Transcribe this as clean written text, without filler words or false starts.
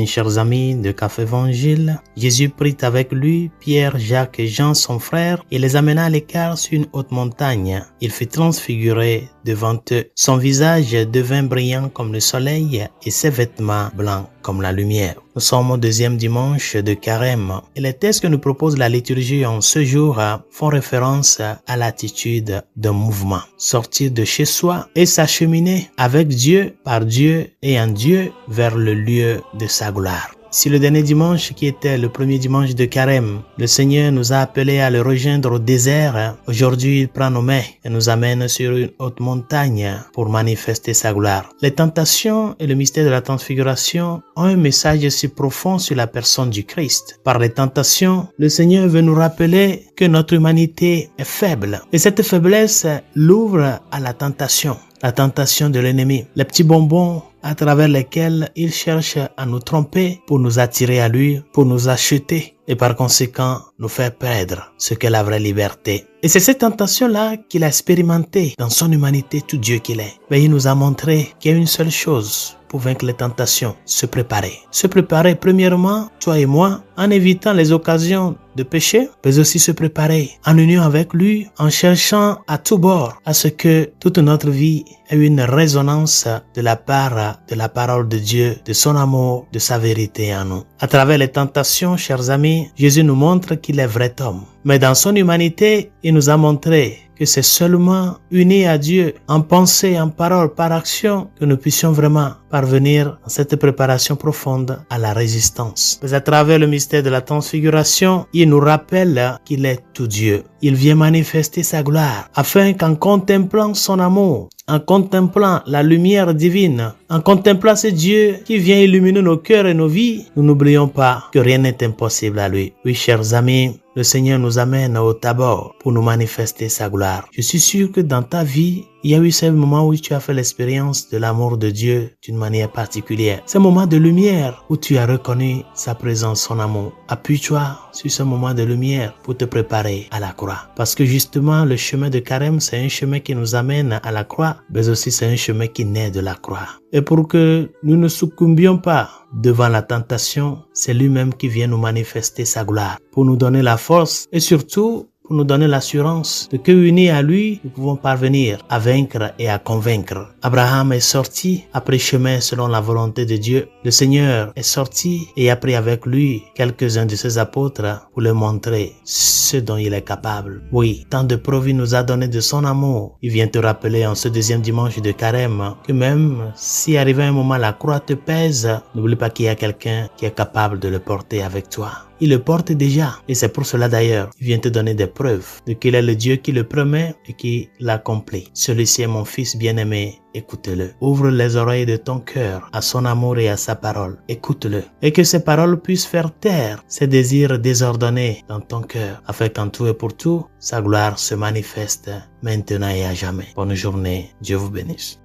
bien, chers amis de Café Évangile, Jésus prit avec lui Pierre, Jacques et Jean, son frère, et les amena à l'écart sur une haute montagne. Il fut transfiguré devant eux. Son visage devint brillant comme le soleil et ses vêtements blancs comme la lumière. Nous sommes au deuxième dimanche de Carême et les textes que nous propose la liturgie en ce jour font référence à l'attitude d'un mouvement. Sortir de chez soi et s'acheminer avec Dieu, par Dieu et en Dieu vers le lieu de sa gloire. Si le dernier dimanche, qui était le premier dimanche de Carême, le Seigneur nous a appelés à le rejoindre au désert, aujourd'hui il prend nos mains et nous amène sur une haute montagne pour manifester sa gloire. Les tentations et le mystère de la transfiguration ont un message si profond sur la personne du Christ. Par les tentations, le Seigneur veut nous rappeler que notre humanité est faible et cette faiblesse l'ouvre à la tentation de l'ennemi. Les petits bonbons à travers lesquels il cherche à nous tromper pour nous attirer à lui, pour nous acheter et par conséquent nous faire perdre ce qu'est la vraie liberté. Et c'est cette tentation-là qu'il a expérimentée dans son humanité, tout Dieu qu'il est. Mais il nous a montré qu'il y a une seule chose pour vaincre les tentations, se préparer. Se préparer premièrement, toi et moi, en évitant les occasions de péché, mais aussi se préparer en union avec lui, en cherchant à tout bord à ce que toute notre vie ait une résonance de la part de la parole de Dieu, de son amour, de sa vérité en nous. À travers les tentations, chers amis, Jésus nous montre qu'il est vrai homme. Mais dans son humanité, il nous a montré que c'est seulement unis à Dieu, en pensée, en parole, par action, que nous puissions vraiment parvenir à cette préparation profonde à la résistance. Mais à travers le mystère de la transfiguration, il nous rappelle qu'il est tout Dieu. Il vient manifester sa gloire, afin qu'en contemplant son amour, en contemplant la lumière divine, en contemplant ce Dieu qui vient illuminer nos cœurs et nos vies, nous n'oublions pas que rien n'est impossible à lui. Oui, chers amis, le Seigneur nous amène au Tabor pour nous manifester sa gloire. Je suis sûr que dans ta vie, il y a eu ces moments où tu as fait l'expérience de l'amour de Dieu d'une manière particulière. Ces moments de lumière où tu as reconnu sa présence, son amour. Appuie-toi sur ce moment de lumière pour te préparer à la croix. Parce que justement, le chemin de Carême, c'est un chemin qui nous amène à la croix, mais aussi c'est un chemin qui naît de la croix. Et pour que nous ne succombions pas devant la tentation, c'est lui-même qui vient nous manifester sa gloire, pour nous donner la force et surtout pour nous donner l'assurance de que unis à lui, nous pouvons parvenir à vaincre et à convaincre. Abraham est sorti après chemin selon la volonté de Dieu. Le Seigneur est sorti et a pris avec lui quelques-uns de ses apôtres pour leur montrer ce dont il est capable. Oui, tant de preuves il nous a donné de son amour. Il vient te rappeler en ce deuxième dimanche de Carême que même si arrivé un moment la croix te pèse, n'oublie pas qu'il y a quelqu'un qui est capable de le porter avec toi. Il le porte déjà. Et c'est pour cela d'ailleurs, il vient te donner des preuves de qu'il est le Dieu qui le promet et qui l'accomplit. Celui-ci est mon fils bien-aimé, écoute-le. Ouvre les oreilles de ton cœur à son amour et à sa parole. Écoute-le. Et que ces paroles puissent faire taire ces désirs désordonnés dans ton cœur, afin qu'en tout et pour tout, sa gloire se manifeste maintenant et à jamais. Bonne journée. Dieu vous bénisse.